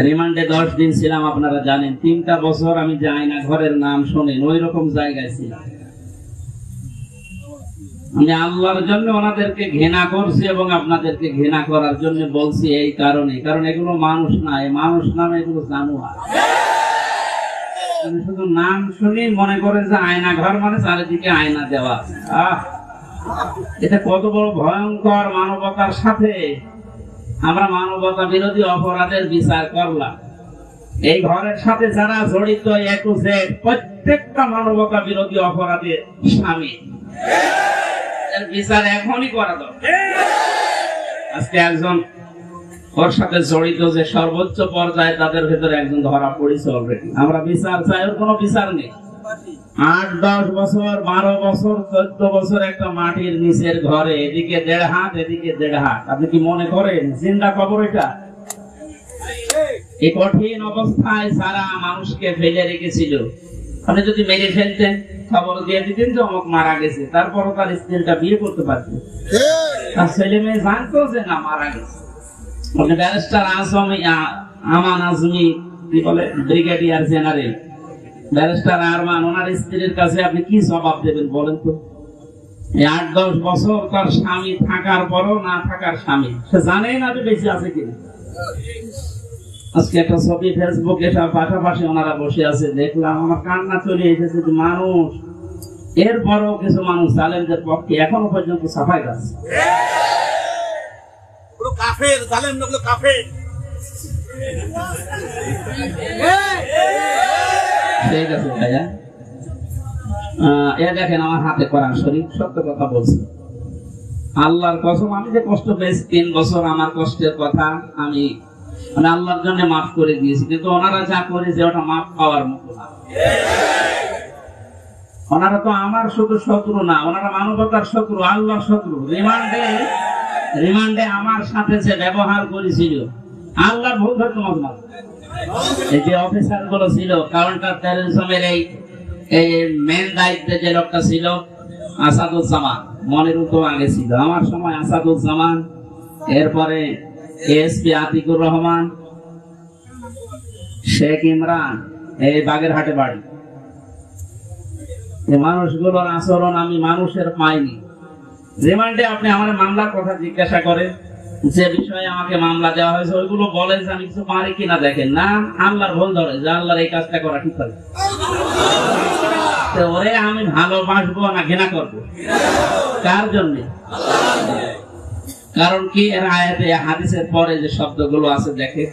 রিমান্ডে 10 দিন ছিলাম, আপনারা জানেন। 3টা বছর আমি যাই না, ঘরের নাম শোনেন, ওই রকম জায়গায় ছিলাম। আমি আল্লাহর জন্য ওনাদেরকে ঘৃণা করছি এবং আপনাদেরকে ঘৃণা করার জন্য বলছি এই কারণে, কারণ এগুলো মানুষ না, এই মানুষ নামে এগুলো জানোয়ার। শুধু নাম শুনি মনে করে যে আয়না ঘর মানে চারিদিকে আয়না দেওয়া। এটা কত বড় ভয়ঙ্কর মানবতার সাথে আমরা মানবতা বিরোধী অপরাধের বিচার করলাম। এই ঘরের সাথে যারা জড়িত A to Z প্রত্যেকটা মানবতা বিরোধী অপরাধের শামিল। এর বিচার এখনই করা দরকার। আজকে একজন ওর সাথে জড়িত যে সর্বোচ্চ পর্যায়ে, তাদের ভেতরে একজন ধরা পড়েছে অলরেডি। আমরা বিচার চাই, ওর কোনো বিচার নেই। 8-10 বছর, 12 বছর, 14 বছর একটা মাটির নিচের ঘরে, এদিকে 1.5 হাত, এদিকে 1.5 হাত। আপনি কি মনে করেন জিন্দা কবর এটা? এই কঠিন অবস্থায় যারা মানুষকে ফেলে রেখেছিল, আপনি যদি মেরে ফেলতেন, খবর দিয়ে দিতেন যে অমুক মারা গেছে, তারপরও তার স্ত্রীটা বিয়ে করতে পারত, তার ছেলে মেয়ে জানতো যে না মারা গেছে। ব্যারিস্টার আমান আজমি, কি বলে, ব্রিগেডিয়ার জেনারেল ব্যারিস্টার আরমান, ওনার স্ত্রীর কাছে আপনি কি জবাব দেবেন বলেন তো? 8-10 বছর তার স্বামী থাকার পরও না থাকার স্বামী, সে জানে না যে বেঁচে আছে কিনা। আজকে একটা ছবি ফেসবুকে সব পাশাপাশি ওনারা বসে আছে, দেখলাম, আমার কান্না চলে এসেছে। মানুষ, এরপরও কিছু মানুষ জালেমদের পক্ষে এখনো পর্যন্ত সাফাই গাচ্ছে। কাফের জালেম লোকগুলো কাফের। ঠিক আছে ভাইয়া, এ দেখেন আমার হাতে কোরআন শরীফ, সত্য কথা বলছি। আল্লাহর কসম, আমি যে কষ্ট পেয়েছি 3 বছর, আমার কষ্টের কথা আমি মানে আল্লাহর জন্য মাফ করে দিয়েছি, কিন্তু ওনারা যা করেছে ওটা মাফ পাওয়ার মতো না। ওনারা তো আমার শুধু শত্রু না, ওনারা মানবতার শত্রু, আল্লাহর শত্রু। রিমান্ডে আমার সাথে যে ব্যবহার করেছিল, আল্লাহর ভুল ধরতে মজমা। এই যে অফিসার গুলো ছিল, কাউন্টার টেররিজমের এই মেন দায়িত্বে যে লোকটা ছিল আসাদুজ্জামান, মনের তো আগে ছিল আমার সময় আসাদুজ্জামান, এরপরে এসপি আতিকুর রহমান, শেখ ইমরান, এই বাগেরহাটে বাড়ি। এই মানুষগুলোর আচরণ আমি মানুষের পাইনি। রিমান্ডে আপনি আমার মামলার কথা জিজ্ঞাসা করেন, যে বিষয়ে আমাকে মামলা দেওয়া হয়েছে ওইগুলো বলে যে আমি কিছু পারি কিনা, দেখেন না আল্লাহর ভুল ধরে যে আল্লাহর এই কাজটা করা ঠিক হবে। ওরে আমি ভালোবাসবো না ঘৃণা করবো? কার জন্য? কারণ কি, এর আয়াতে হাদিসের পরে যে শব্দগুলো আছে, দেখে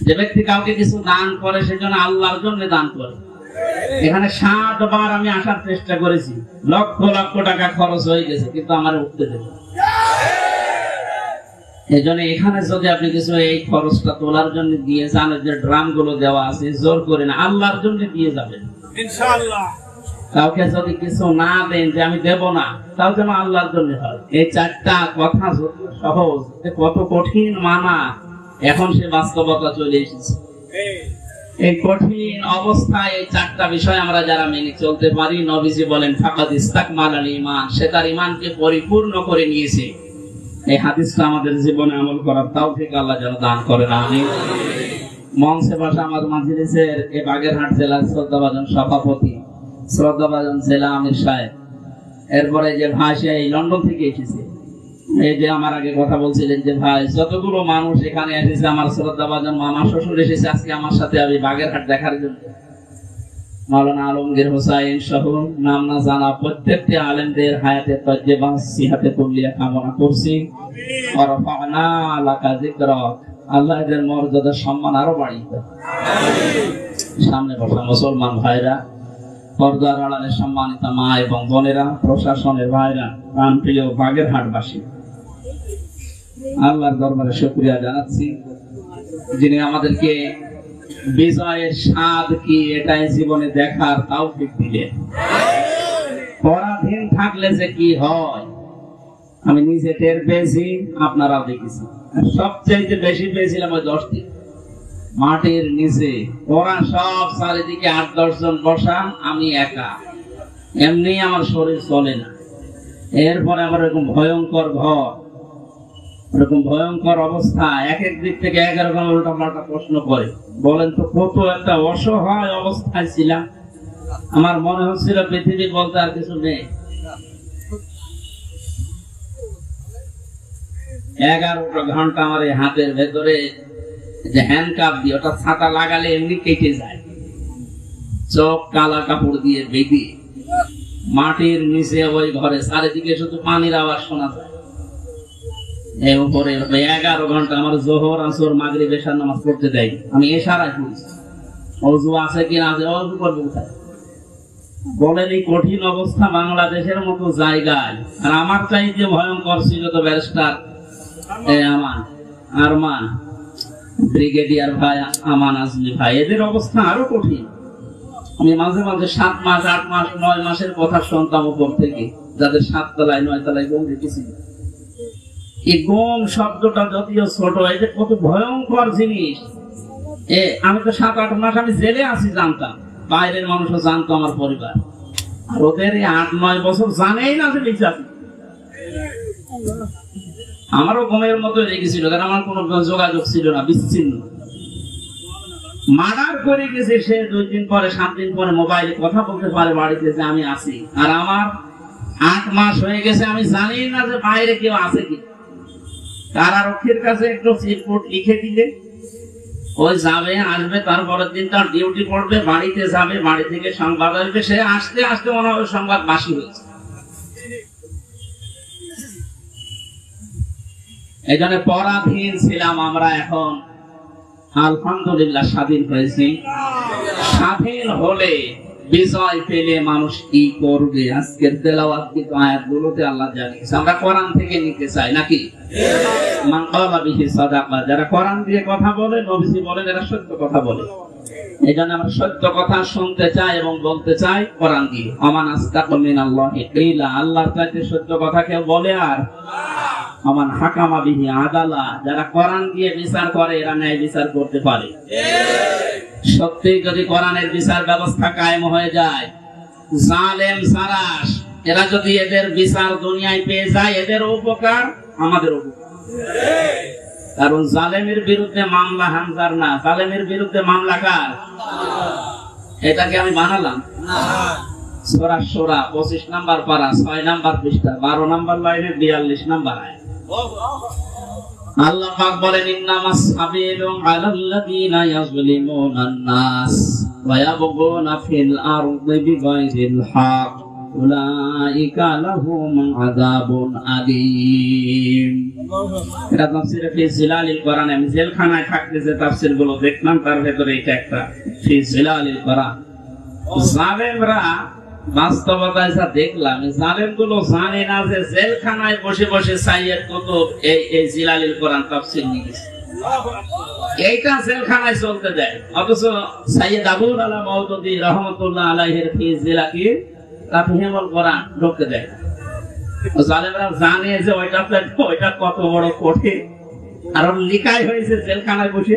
যে ব্যক্তি কাউকে কিছু দান করে সেজন্য আল্লাহর জন্য দান করে। এখানে 7 বার আমি আসার চেষ্টা করেছি, লক্ষ লক্ষ টাকা খরচ হয়ে গেছে, কিন্তু আমার উঠতে দেবে। এই জন্য এখানে যদি আপনি কিছু এই খরচটা তোলার জন্য দিয়ে যান, যে ড্রাম গুলো দেওয়া আছে, জোর করে না, আল্লাহর জন্য দিয়ে যাবেন ইনশাআল্লাহ। কাউকে যদি কিছু না দেন যে আমি দেব না, তাও যেন আল্লাহর জন্য হয়। এই 4টা কথা সহজ, কত কঠিন মানা, এখন সে বাস্তবতা চলে এসেছে। এই কঠিন অবস্থায় এই 4টা বিষয় আমরা যারা মেনে চলতে পারি, নবীজি বলেন ফাকাদ ইস্তাকমালাল ঈমান, সে তার ঈমানকে পরিপূর্ণ করে নিয়েছে। এই হাদিসটা আমাদের জীবনে আমল করার তৌফিক আল্লাহ যেন দান করেন, আমিন। মঞ্চে বসা আমার মাজলিসের এই বাগেরহাট জেলার শ্রদ্ধাভাজন সভাপতি, শ্রদ্ধাভাজন জেলা আমির সাহেব, এরপরে যে ভাই সে এই লন্ডন থেকে এসেছে, এই যে আমার আগে কথা বলছিলেন যে ভাই, যতগুলো মানুষ এখানে এসেছে, আমার শ্রদ্ধাভাজন মামা শ্বশুর এসেছে আজকে আমার সাথে আমি বাগেরহাট দেখার জন্য। মাওলানা আলমগীর হোসাইন সহ নাম না জানা প্রত্যেকটি আলেমদের হায়াতে তজ্জেবা সিহাতে কুল্লিয়া কামনা করছি। ওয়ারফা'না লাকা যিকরাক, আল্লাহ এদের মর্যাদা সম্মান আরো বাড়িয়ে দেন। সামনে বসা মুসলমান ভাইরা, পর্দার আড়ালে সম্মানিত মা এবং বোনেরা, প্রশাসনের ভাইরা, প্রাণপ্রিয় বাগেরহাটবাসী, আল্লাহর দরবারে শুকরিয়া জানাচ্ছি, যিনি আমাদেরকে বিজয়ের স্বাদ কি এটাই জীবনে দেখার তৌফিক দিলেন। পরাধীন থাকলে যে কি হয় আমি নিজে টের পেয়েছি, আপনারাও দেখেছি। সবচেয়ে বেশি পেয়েছিলাম ওই 10 দিন মাটির নিচে, ওরা সব চারিদিকে 8-10 জন বসা, আমি একা, এমনি আমার শরীর চলে না। এরপরে আবার এরকম ভয়ঙ্কর ঘর, এরকম ভয়ঙ্কর অবস্থা, এক এক দিক থেকে এক রকম উল্টা পাল্টা প্রশ্ন করে। বলেন তো কত একটা অসহায় অবস্থায় ছিলাম, আমার মনে হচ্ছিল পৃথিবী বলতে আর কিছু নেই। 11টা ঘন্টা আমার এই হাতের ভেতরে যে হ্যান্ডকাপ দিয়ে, ওটা ছাতা লাগালে এমনি কেটে যায়, চোখ কালা কাপড় দিয়ে বেঁধে মাটির নিচে ওই ঘরে, চারিদিকে শুধু পানির আওয়াজ শোনা যায়। এই উপরে 11 ঘন্টা আমার জোহর আসর মাগরিব এশার নামাজ পড়তে দেয়। আমি এশারায় পড়ছি, অজু আছে কিনা, আছে অজু করবো কোথায়? বলেন এই কঠিন অবস্থা বাংলাদেশের মতো জায়গায়। আর আমার চাইতে ভয়ঙ্কর ছিল তো ব্যারিস্টার আরমান, ব্রিগেডিয়ার ভাই আমান আজমি ভাই, এদের অবস্থা আরো কঠিন। আমি মাঝে মাঝে 7 মাস 8 মাস 9 মাসের কথা শুনতাম উপর থেকে, যাদের 7 তলায় 9 তলায় গম রেখেছিল। এই গম শব্দটা যদিও ছোট, এটা কত ভয়ঙ্কর জিনিস। আমি তো 7-8 মাস আমি জেলে আছি জানতাম, বাইরের মানুষও জানতো, আমার পরিবার। আর ওদের 8-9 বছর জানেই না যে বেঁচে আছি। আমারও গমের মতো রেখেছিল, কারণ আমার কোনো যোগাযোগ ছিল না, বিচ্ছিন্ন। মার্ডার করে গেছে সে 2 দিন পরে 7 দিন পরে মোবাইলে কথা বলতে পারে বাড়িতে যে আমি আছি। আর আমার 8 মাস হয়ে গেছে, আমি জানি না যে বাইরে কেউ আছে কি। কারারক্ষীর কাছে একটু রিপোর্ট লিখে দিলে ওই যাবে, আসবে, তারপরের দিন তার ডিউটি পড়বে, বাড়িতে যাবে, বাড়ি থেকে সংবাদ আসবে, সে আসতে আসতে মনে হয় সংবাদ বাসি হয়েছে। এই জন্য পরাধীন ছিলাম আমরা, এখন আলহামদুলিল্লাহ স্বাধীন হয়েছি। স্বাধীন হলে, বিজয় পেলে মানুষ কি করবে? আজকের তেলাওয়াতকৃত আয়াতগুলোতে আল্লাহ জানিয়েছে। আমরা কোরআন থেকে নিতে চাই নাকি? মান ক্বালা বিহি সাদাকা, যারা কোরআন দিয়ে কথা বলে, নবীজি বলেন এরা সত্য কথা বলে। এই জন্য আমরা সত্য কথা শুনতে চাই এবং বলতে চাই কোরআন দিয়ে। আমান আস্তাকু মিনাল্লাহি কিলা, আল্লাহর চাইতে সত্য কথা কেউ বলে? আর আমান হাকামা বিহি আদালা, যারা কোরআন দিয়ে বিচার করে এরা ন্যায় বিচার করতে পারে। সত্যি যদি কোরআনের বিচার ব্যবস্থা কায়েম হয়ে যায়, জালেম সারাস এরা যদি এদের বিচার দুনিয়ায় পেয়ে যায়, এদের উপকার আমাদের উপকার। কারণ জালেমের বিরুদ্ধে মামলা হামজার না, জালেমের বিরুদ্ধে মামলা কার? এটাকে আমি বানালাম সূরা শূরা 25 নম্বর পারা 6 নম্বর পৃষ্ঠা 12 নম্বর লাইনে 42 নম্বর আয়াত। আল্লাহ পাক বলেন, ইন্নামাস সাবিলু আলাল্লাযীনা ইয়াযলিমুনান নাস ওয়া ইয়াবগুনা ফিল আরদি বিগাইরিল হক উলাইকা লাহুম আযাবুন আলীম। এটা তাফসীরে ফি জিলালিল কোরআন। আমি জেলখানায় থাকতে যে তাফসীরগুলো দেখলাম তার ভেতরে এটা একটা, ফি জিলালিল কোরআন। জালেমরা বাস্তবতায় যা দেখলাম, জালেমগুলো জানে না যে জেলখানায় বসে বসে সাইয়্যিদ কুতুব এই জিলালিল কোরআন তাফসীর লিখেছে। এইটা জেলখানায় চলতে দেয়, অথচ সাইয়্যিদ আবুল আলা মাওদুদী রাহমাতুল্লাহ আলাইহির ফি জিলালিল তাফহিমুল কোরআন ঢুকতে দেয়। জালেমরা জানে যে ওইটা কত বড় কঠিন, আর লিখাই হয়েছে জেলখানায় বসে,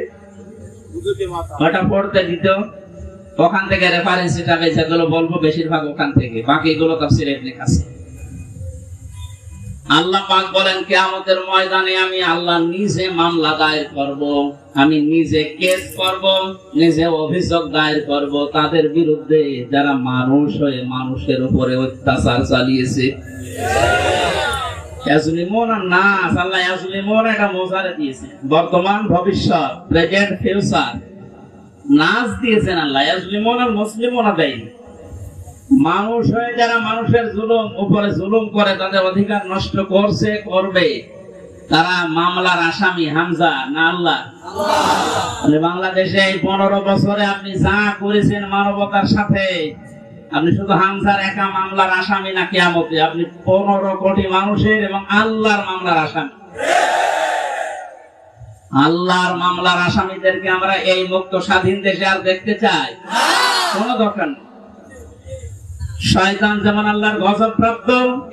ওটা পড়তে দিত। ওখান থেকে রেফারেন্স হিসাবে যেগুলো বলবো বেশিরভাগ ওখান থেকে, বাকিগুলো তাফসীরে লেখা আছে। আল্লাহ পাক বলেন, কিয়ামতের ময়দানে আমি আল্লাহ নিজে মামলা দায়ের করব, আমি নিজে কেস করব, নিজে অভিযোগ দায়ের করব তাদের বিরুদ্ধে যারা মানুষ হয়ে মানুষের উপরে অত্যাচার চালিয়েছে। ইয়াজলিমুনা নাস, আল্লাহ ইয়াজলিমুনা এটা মোজারে দিয়েছে, বর্তমান ভবিষ্যৎ, প্রেজেন্ট ফিউচার নাস দিয়েছেন আল্লাহ। ইয়াজলিমুনা মুসলিমুনা দেয়নি। মানুষ হয়ে যারা মানুষের উপরে জুলুম করে, তাদের অধিকার নষ্ট করছে, করবে, তারা মামলার আসামি। হামজা না আল্লাহ? বাংলাদেশে এই 15 বছরে আপনি যা করেছেন মানবতার সাথে, আপনি শুধু হামজার একা মামলার আসামি না, কিয়ামতে আপনি 15 কোটি মানুষের এবং আল্লাহর মামলার আসামি। আল্লাহর মামলার আসামিদেরকে আমরা এই মুক্ত স্বাধীন দেশে আর দেখতে চাই? কোনো দরকার নেই। শয়তান যেমন আল্লাহর গজব প্রাপ্ত,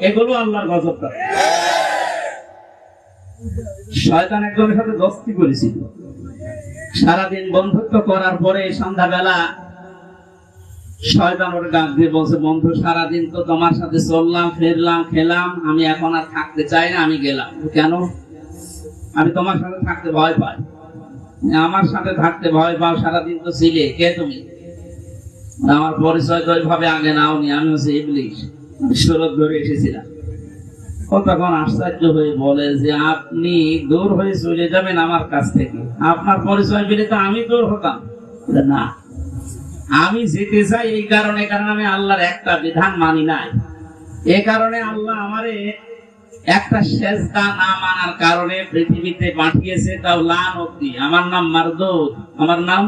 এগুলো আল্লাহর গজব প্রাপ্ত। শয়তান একজনের সাথে দোস্তি করেছিল, সারাদিন বন্ধুত্ব করার পরে সন্ধ্যাবেলা শয়তান ওর ডাক দিয়ে বলছে, বন্ধু সারাদিন তো তোমার সাথে চললাম, ফিরলাম, খেলাম, আমি এখন আর থাকতে চাই না, আমি গেলাম। কেন? আমি তোমার সাথে থাকতে ভয় পাই। আমার সাথে থাকতে ভয় পাও, সারাদিন তো ছিলে, কে তুমি? আমার পরিচয় তো ওইভাবে আগে নাওনি, আমি হচ্ছে ইবলিশ, শরৎ ধরে এসেছিলাম। ও তখন আশ্চর্য হয়ে বলে যে আপনি দূর হয়ে চলে যাবেন আমার কাছ থেকে, আপনার পরিচয় পেলে তো আমি দূর হতাম না। আমি যেতে চাই এই কারণে, কারণ আমি আল্লাহর একটা বিধান মানি নাই। এ কারণে আল্লাহ আমারে একটা সেজদা না মানার কারণে পৃথিবীতে পাঠিয়েছে, তাও লানত দিয়ে। আমার নাম মারদুদ, আমার নাম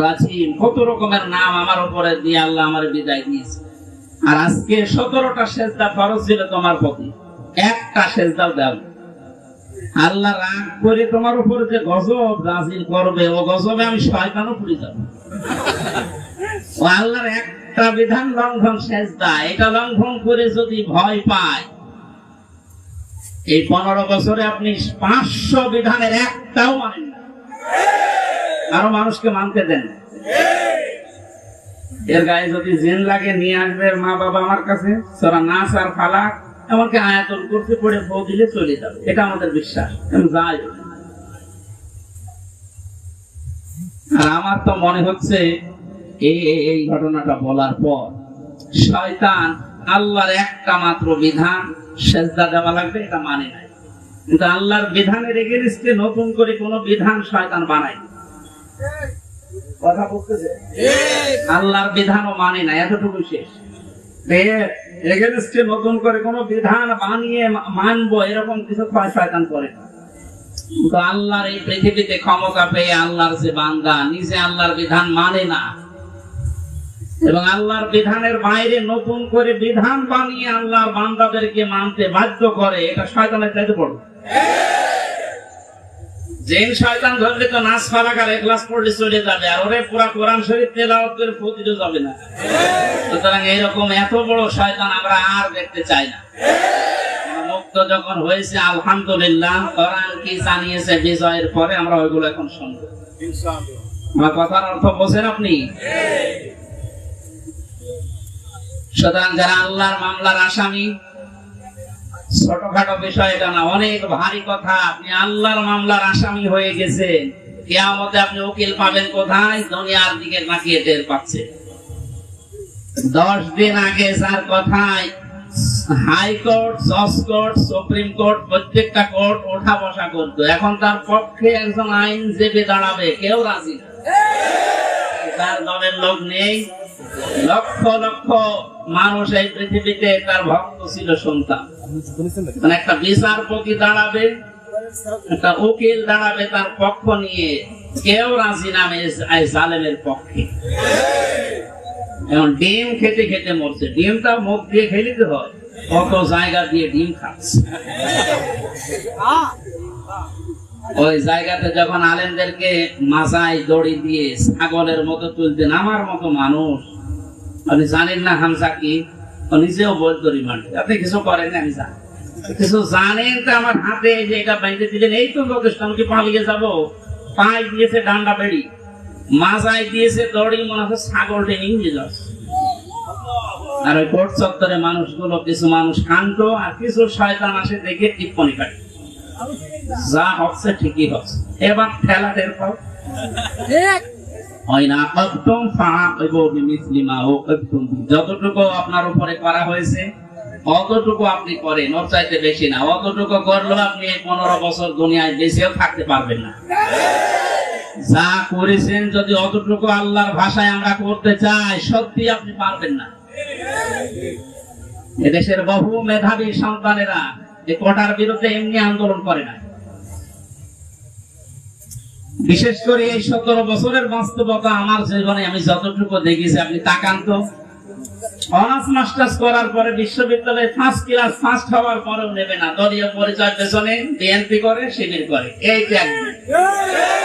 রাজিম, কত রকমের নাম আমার উপরে দিয়ে আল্লাহ আমার বিদায় দিয়েছে। আর আজকে 17টা সেজদা ফরজ ছিল তোমার প্রতি, একটা সেজদাও দাও। আল্লাহ রাগ করে তোমার উপরে যে গজব নাযিল করবে, ও গজবে আমি শয়তানও পড়ে যাব। ও আল্লাহর একটা বিধান লঙ্ঘন সেজদা, এটা লঙ্ঘন করে যদি ভয় পায়, এই 15 বছরে আপনি 500 বিধানের একটাও মানেন না, আরো মানুষকে মানতে দেন। এর গায়ে যদি জিন লাগে নিয়ে আসবে মা বাবা আমার কাছে, সূরা নাস আর ফালাক এমনকি আয়াতুল কুরসি পড়ে ফু দিলে চলে যাবে, এটা আমাদের বিশ্বাস। যাই আর আমার তো মনে হচ্ছে এই ঘটনাটা বলার পর শয়তান আল্লাহর একটা মাত্র বিধান সেজদা দেওয়া লাগবে এটা মানে নাই, কিন্তু আল্লাহর বিধানের এগেইনস্টে নতুন করে কোন বিধান শয়তান বানায়। কথা বলতেছে আল্লাহর বিধানও মানে না, এতটুকু শেষ। এগেইনস্টে নতুন করে কোন বিধান বানিয়ে মানবো এরকম কিছু শয়তান করে না। কিন্তু আল্লাহর এই পৃথিবীতে ক্ষমতা পেয়ে আল্লাহর যে বান্দা নিজে আল্লাহর বিধান মানে না এবং আল্লাহর বিধানের বাইরে নতুন করে বিধান বানিয়ে আল্লাহর বান্দাদেরকে মানতে বাধ্য করে, এটা শয়তানের চাইতে বড়। জিন শয়তান ধরলে তো নাস ফালাক আর ইখলাস পড়লে চলে যাবে, আর ওরে পুরা কোরআন শরীফ তেলাওয়াত করে ফুটিতে যাবে না। সুতরাং এইরকম এত বড় শয়তান আমরা আর দেখতে চাই না। মুক্ত যখন হয়েছে আলহামদুলিল্লাহ, কোরআন কি জানিয়েছে বিজয়ের পরে আমরা ওইগুলো এখন শুনবো ইনশাআল্লাহ। আমার কথার অর্থ বোঝেন আপনি? সুতরাং যারা আল্লাহর মামলার আসামি, ছোটখাটো বিষয় এটা না, অনেক ভারী কথা। আপনি আল্লাহর মামলার আসামি হয়ে গেছেন, কিয়ামতে আপনি উকিল পাবেন কোথায়? দুনিয়ার দিকে তাকিয়ে টের পাচ্ছে। 10 দিন আগে যার কথায় হাইকোর্ট, জজ কোর্ট, সুপ্রিম কোর্ট প্রত্যেকটা কোর্ট ওঠা বসা করতো, এখন তার পক্ষে একজন আইনজীবী দাঁড়াবে, কেউ রাজি না। তার দলের লোক নেই। লক্ষ লক্ষ মানুষ এই পৃথিবীতে তার ভক্ত ছিল, সন্তান। মানে একটা বিচারপতি দাঁড়াবে, একটা উকিল দাঁড়াবে তার পক্ষ নিয়ে, কেউ রাজি না জালেমের পক্ষে। এখন ডিম খেতে খেতে মরছে, ডিমটা মুখ দিয়ে খেলিতে হয়, কত জায়গা দিয়ে ডিম খাচ্ছে। ওই জায়গাতে যখন আলেমদেরকে মাথায় দড়ি দিয়ে ছাগলের মতো তুলতেন, আমার মতো মানুষ, আপনি জানেন না হামজা কি, নিজেও বলতো রিমান্ড, আপনি কিছু করেন না, আমি জানি কিছু জানেন তো, আমার হাতে যে এটা বাইতে দিলেন এই তো যথেষ্ট, আমি কি পালিয়ে যাবো? পায়ে দিয়েছে ডান্ডা বেড়ি, মাজায় দিয়েছে দড়ি, মনে হচ্ছে ছাগল টেনে নিয়ে যাচ্ছে। আর ওই কোর্ট চত্বরে মানুষগুলো, কিছু মানুষ কান্ত আর কিছু শয়তান আসে দেখে টিপ্পনি কাটে, যা হচ্ছে ঠিকই হচ্ছে, এবার ঠেলা টের পাও। যতটুকু আপনার উপরে করা হয়েছে অতটুকু আপনি করেন, ওর চাইতে বেশি না। অতটুকু করলেও আপনি 15 বছর দুনিয়ায় বেঁচেও থাকতে পারবেন না। যা করেছেন যদি অতটুকু আল্লাহর ভাষায় আমরা করতে চাই, সত্যি আপনি পারবেন না। এদেশের বহু মেধাবী সন্তানেরা এই কোটার বিরুদ্ধে এমনি আন্দোলন করে না। বিশেষ করে এই 17 বছরের বাস্তবতা আমার জীবনে আমি যতটুকু দেখেছি, আপনি তাকান তো, অনার্স মাস্টার্স করার পরে বিশ্ববিদ্যালয়ে ফার্স্ট ক্লাস ফার্স্ট হওয়ার পরেও নেবে না, দলীয় পরিচয় পেছনে বিএনপি করে, শিবির করে, এই ত্যাগ।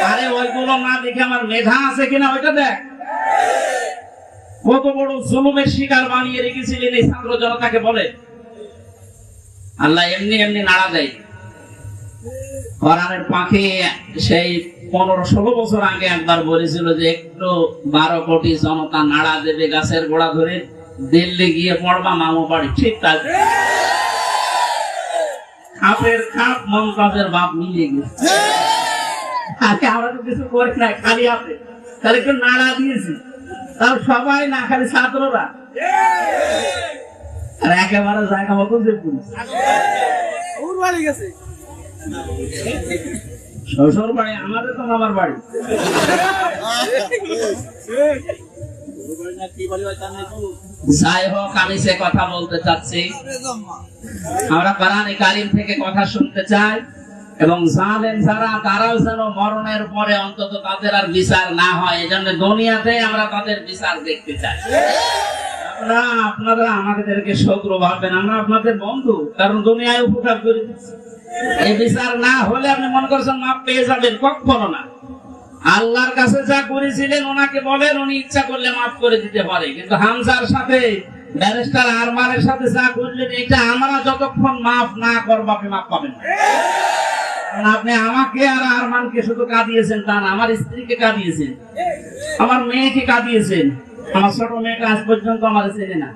আরে ওইগুলো না দেখে আমার মেধা আছে কিনা ওইটা দেখ। কত বড় জুলুমের শিকার বানিয়ে রেখেছিলেন এই ছাত্র জনতাকে, বলে আল্লাহ এমনি এমনি নাড়া দেয়। কোরআনের পাখি সেই 15-16 বছর আগে একবার বলেছিল যে একটু 12 কোটি জনতা নাড়া দেবে গাছের গোড়া ধরে, দিল্লি গিয়ে পড়বা মামু বাড়ি। ঠিক তাই, খাপের খাপ মমতাজের বাপ মিলিয়ে গেছে। আজকে আমরা তো কিছু করি না, খালি আপনি তাহলে একটু নাড়া দিয়েছি, তাও সবাই না, খালি ছাত্ররা আর একেবারে জায়গা মতো যে পুলিশ শ্বশুর বাড়ি আমাদের তো মামার বাড়ি। যাই হোক, আমি সে কথা বলতে চাচ্ছি, আমরা কোরআনে কারীম থেকে কথা শুনতে চাই এবং জানেন যারা তারাও যেন মরণের পরে অন্তত তাদের আর বিচার না হয়, এই জন্য দুনিয়াতে আমরা তাদের বিচার দেখতে চাই। আপনারা আমাদেরকে শত্রু ভাববেন, আমরা আপনাদের বন্ধু, কারণ দুনিয়ায় উপকার করে দিচ্ছি। এই বিচার না হলে আপনি মনে করছেন মাপ পেয়ে যাবেন, কখনো না। আল্লাহর কাছে যা করেছিলেন ওনাকে বলেন, উনি ইচ্ছা করলে মাফ করে দিতে পারে। কিন্তু হামজার সাথে ব্যারিস্টার আরমানের সাথে যা করলেন, এটা আমরা যতক্ষণ মাফ না করবো আপনি মাফ পাবেন না। আপনি আমাকে আর আরমানকে শুধু কাঁদিয়েছেন তা না, আমার স্ত্রীকে কাঁদিয়েছেন, আমার মেয়েকে কাঁদিয়েছেন। আমার ছোট মেয়েটা আজ পর্যন্ত আমার চেনে না,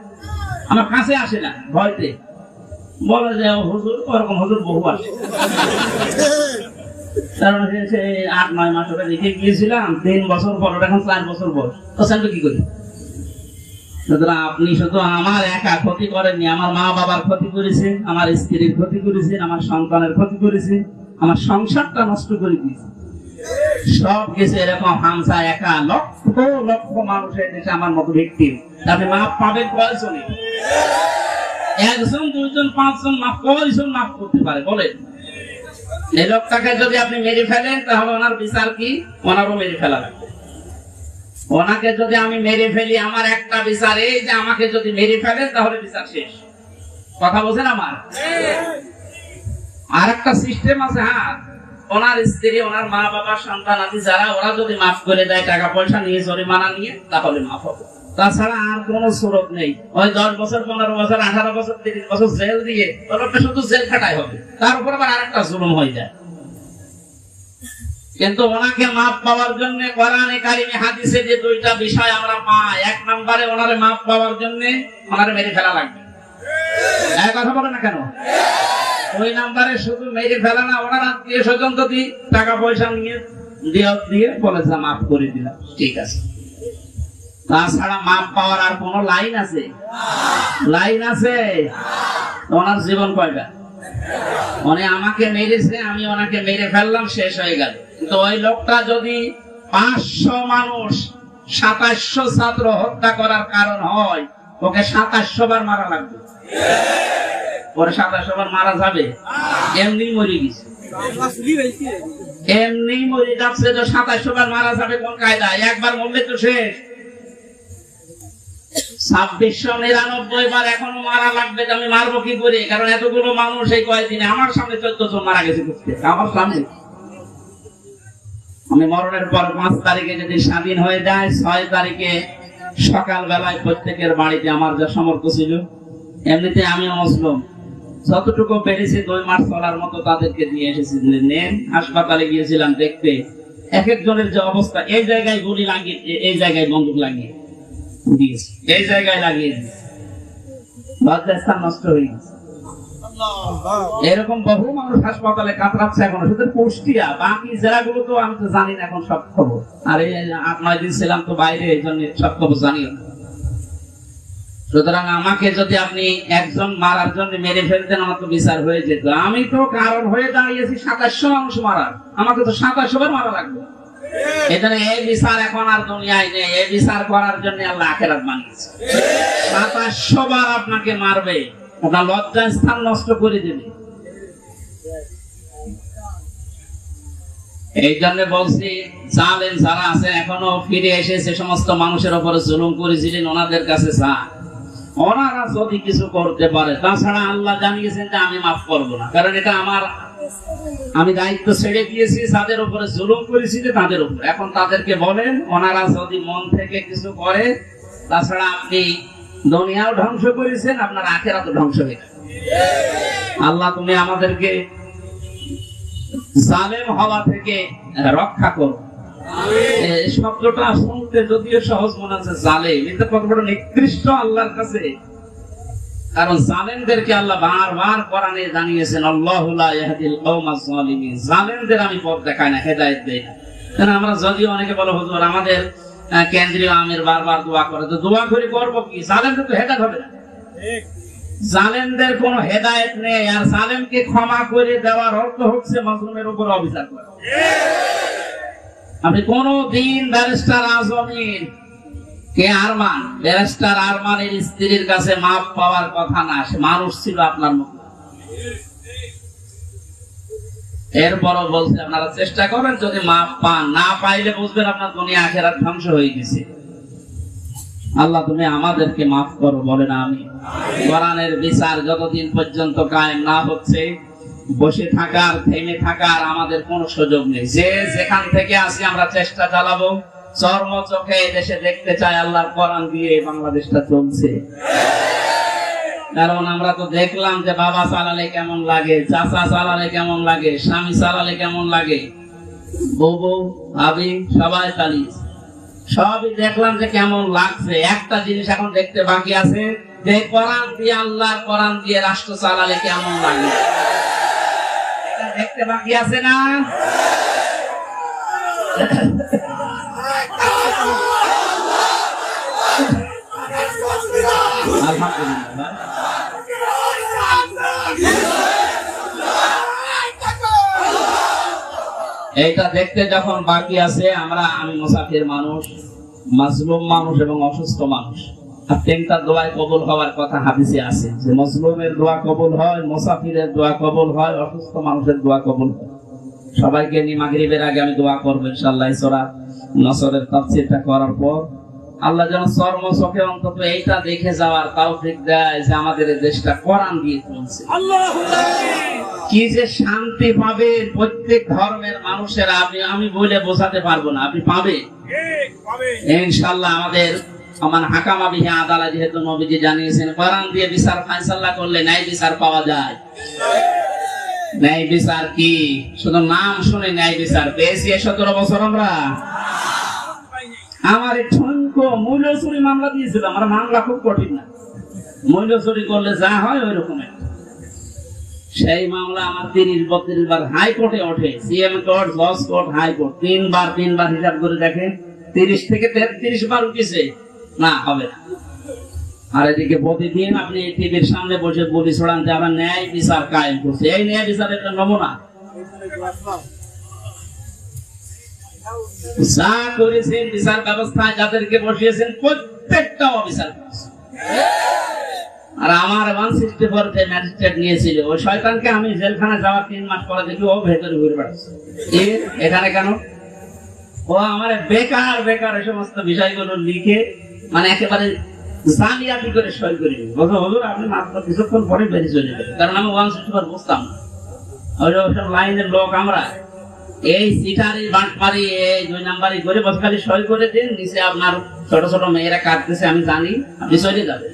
আমার কাছে আসে না, ভয়তে বলে যে হুজুর, ওরকম হুজুর বহু আসে। কারণ 8-9 মাস ওটা রেখে গিয়েছিলাম, 3 বছর পর, এখন 4 বছর পর, তো সেটা কি করি? সুতরাং আপনি শুধু আমার একা ক্ষতি করেননি, আমার মা বাবার ক্ষতি করেছেন, আমার স্ত্রীর ক্ষতি করেছেন, আমার সন্তানের ক্ষতি করেছেন, আমার সংসারটা নষ্ট করে দিয়েছে। সব কিছু এরকম হামসা একা লক্ষ লক্ষ মানুষের দেশে আমার মতো ভিক্টিম। আপনি মাপ পাবেন কয়জনে? 1 জন 2 জন 5 জন মাপ, কয়জন মাপ করতে পারে বলেন? এই লোকটাকে যদি আপনি মেরে ফেলেন তাহলে ওনার বিচার কি? ওনারও মেরে ফেলা লাগবে। ওনাকে যদি আমি মেরে ফেলি, আমার একটা বিচার এই যে আমাকে যদি মেরে ফেলেন তাহলে বিচার শেষ। কথা বলছেন আমার? আর একটা সিস্টেম আছে, হ্যাঁ, ওনার স্ত্রী, ওনার মা বাবা, সন্তান আদি যারা, ওরা যদি মাফ করে দেয় টাকা পয়সা নিয়ে, জরিমানা নিয়ে, তাহলে মাফ হবে। তাছাড়া আর কোন সুরত নেই। ওই 10 বছর 15 বছর 18 বছর 30 বছর জেল দিয়ে ওটা শুধু জেল খাটাই হবে, তার উপর আবার আরেকটা জুলুম হয়ে যায়। কিন্তু ওনাকে মাফ পাওয়ার জন্য কোরআনে কারিমে হাদিসে যে 2টা বিষয় আমরা পাই, 1 নম্বরে ওনারে মাফ পাওয়ার জন্য ওনারে মেরে ফেলা লাগবে। এই কথা বলে না কেন? 2 নম্বরে শুধু মেরে ফেলা না, ওনার আত্মীয় স্বজন যদি টাকা পয়সা নিয়ে দিয়ে বলে যে মাফ করে দিলাম, ঠিক আছে। তাছাড়া মাপ পাওয়ার আর কোন লাইন আছে? লাইন আছে? ওনার জীবন কয়টা? উনি আমাকে মেরেছে, আমি ওনাকে মেরে ফেললাম, শেষ হয়ে গেল। কিন্তু ওই লোকটা যদি 500 মানুষ 2700 ছাত্র হত্যা করার কারণ হয়, ওকে 2700 বার মারা লাগবে। ওরে 2700 বার মারা যাবে? এমনি মরে গেছে, এমনি মরে যাচ্ছে। তো 2700 বার মারা যাবে কোন কায়দায়? একবার মরলে তো শেষ। 2699 বার এখনো মারা লাগবে। আমি মারবো কি করে? কারণ এতগুলো মানুষ এই কয়েকদিনে আমার সামনে 14 জন মারা গেছে, আমার সামনে। আমি মরণের পর 5 তারিখে যদি স্বাধীন হয়ে যায়, 6 তারিখে সকাল বেলায় প্রত্যেকের বাড়িতে আমার যা সামর্থ্য ছিল, এমনিতে আমিও মুসলিম, যতটুকু পেরেছি 2 মাস চলার মতো তাদেরকে দিয়ে এসেছি। নেন, হাসপাতালে গিয়েছিলাম দেখতে, এক একজনের যে অবস্থা, এই জায়গায় গুলি লাগিয়ে, এই জায়গায় বন্দুক লাগিয়ে দিয়েছে, এই জায়গায় লাগিয়ে দিয়েছে, লজ্জাস্থান নষ্ট হয়ে গেছে। এরকম বহু মানুষ হাসপাতালে কাতরাচ্ছে এখনো, শুধু কুষ্টিয়া, বাকি জেলাগুলো তো আমি তো জানি না এখন সব খবর। আর এই 8-9 দিন ছিলাম তো বাইরে, এই জন্য সব খবর জানি না। সুতরাং আমাকে যদি আপনি একজন মারার জন্য মেরে ফেলতেন, আমার তো বিচার হয়ে যেত। আমি তো কারণ হয়ে দাঁড়িয়েছি 2700 মানুষ মারার, আমাকে তো 2700 বার মারা লাগবে। এখানে এই বিচার এখন আর দুনিয়ায় নেই। এই বিচার করার জন্য আল্লাহ আখিরাত বানিয়েছে। 2700 বার আপনাকে মারবে, আপনার লজ্জার স্থান নষ্ট করে দেবে। এই জন্য বলছি, জালেম যারা আছে এখনো ফিরে এসে সে সমস্ত মানুষের উপরে জুলুম করেছিলেন, ওনাদের কাছে যান, ওনারা যদি কিছু করতে পারে। তাছাড়া আল্লাহ জানিয়েছেন যে আমি মাফ করবো না, কারণ এটা আমার, আমি দায়িত্ব ছেড়ে দিয়েছি যাদের উপরে জুলুম করেছি তাদের উপর। এখন তাদেরকে বলেন, ওনারা যদি মন থেকে কিছু করে, তাছাড়া আপনি দুনিয়াও ধ্বংস করেছেন, আপনার আখিরাতও ধ্বংস হয়ে যাবে। আল্লাহ তুমি আমাদেরকে জালেম হওয়া থেকে রক্ষা করো। এই শব্দটা শুনতে যদিও সহজ মনে হচ্ছে, জালেম, এটা কত বড় নিকৃষ্ট আল্লাহর কাছে। কারণ জালেমদেরকে আল্লাহ বারবার কোরআনে জানিয়েছেন, আল্লাহু লা ইয়াহদিল কওমাজ জালিমিন, জালেমদের আমি পথ দেখাই না, হেদায়েত দেই না। কারণ আমরা যদিও অনেকে বলে হুজুর আমাদের কেন্দ্রীয় আমির বারবার দোয়া করে, তো দোয়া করে করবো কি? জালেমদের তো হেদায়েত হবে না। জালেমদের কোনো হেদায়েত নেই। আর জালেমকে ক্ষমা করে দেওয়ার অর্থ হচ্ছে মাজলুমের উপর অবিচার করা। আপনি কোনদিন ব্যারিস্টার আজমির ব্যারিস্টার আরমানের স্ত্রীর কাছে মাপ পাওয়ার কথা না, সে মানুষ ছিল আপনার মতো। এরপরও বলছে আপনারা চেষ্টা করেন, যদি মাপ পান, না পাইলে বুঝবেন আপনার দুনিয়া আখিরাত ধ্বংস হয়ে গেছে। আল্লাহ তুমি আমাদেরকে মাফ করো, বলেন আমিন। কোরআনের বিচার যতদিন পর্যন্ত কায়েম না হচ্ছে, বসে থাকার, থেমে থাকার আমাদের কোনো সুযোগ নেই। যে যেখান থেকে আসি আমরা চেষ্টা চালাবো, চর্ম চোখে দেশে দেখতে চাই আল্লাহর কোরআন দিয়ে বাংলাদেশটা চলছে। কারণ আমরা তো দেখলাম যে বাবা চালালে কেমন লাগে, চাচা চালালে কেমন লাগে, স্বামী চালালে কেমন লাগে, বউ ভাবি সবাই চালিয়েছে, সবই দেখলাম যে কেমন লাগছে। একটা জিনিস এখন দেখতে বাকি আছে, যে কোরআন দিয়ে, আল্লাহর কোরআন দিয়ে রাষ্ট্র চালালে কেমন লাগে, এটা দেখতে বাকি আছে না? আলহামদুলিল্লাহ। এইটা দেখতে যখন বাকি আছে, আমি মুসাফির মানুষ, মাজলুম মানুষ এবং অসুস্থ মানুষ। আর তিনটা দোয়ায় কবুল হওয়ার কথা হাদিসে আছে, যে মাজলুমের দোয়া কবুল হয়, মুসাফিরের দোয়া কবুল হয়, অসুস্থ মানুষের দোয়া কবুল হয়। সবাইকে নিয়ে মাগরিবের আগে আমি দোয়া করবো ইনশাআল্লাহ। সূরা নসরের তাফসীরটা করার পর আল্লাহ যেন চর্ম চোখে অন্তত এইটা দেখে যাওয়ার তৌফিক দেয় যে আমাদের দেশটা কোরআন দিয়ে চলছে। কি যে শান্তি পাবে প্রত্যেক ধর্মের মানুষেরা, আমি বলে বোঝাতে পারবো না, আপনি পাবে ইনশাআল্লাহ। আমাদের হাকামা বিহি আদালত, যেহেতু নবীজি জানিয়েছেন কোরআন দিয়ে বিচার ফায়সালা করলে ন্যায় বিচার পাওয়া যায়। ন্যায় বিচার কি শুধু নাম শুনে ন্যায় বিচার পেয়েছি 17 বছর আমরা? আমার ঠনকো মূল্য চুরি মামলা দিয়েছিলাম। আমার মামলা খুব কঠিন না, মূল্য চুরি করলে যা হয় ওই রকম। সেই মামলা আমার 30-32 বার হাইকোর্টে ওঠে, সিএম কোর্ট, জজ কোর্ট, হাইকোর্ট, তিনবার হিসাব করে দেখে 30 থেকে 33 বার উঠেছে, না হবে না। আর এদিকে প্রতিদিন আপনি টিভির সামনে বসে বলি ছড়ান যে আমরা ন্যায় বিচার কায়েম করছি। এই ন্যায় বিচার একটা নমুনা। যা করেছেন বিচার ব্যবস্থায় যাদেরকে বসিয়েছেন প্রত্যেকটা অবিচার করছে। আর আমার 164 যে ম্যাজিস্ট্রেট নিয়েছিল, ওই শয়তানকে আমি জেলখানায় যাওয়ার 3 মাস পরে দেখি ও ভেতরে ঘুরে বেড়াচ্ছে। এখানে কেন? ও আমার বেকার এই সমস্ত বিষয়গুলো লিখে একেবারে জালিয়াতি করে সই করে নিই। হুজুর আপনি মাত্র কিছুক্ষণ পরে বেরিয়ে চলে যাবেন, কারণ আমি 164 বুঝতাম না। ওই সব লাইনের লোক আমরা, এই সিটারি বাটপারি, এই 2 নাম্বারি করে বস খালি সই করে দিন, নিচে আপনার ছোট ছোট মেয়েরা কাটতেছে, আমি জানি আপনি চলে যাবেন।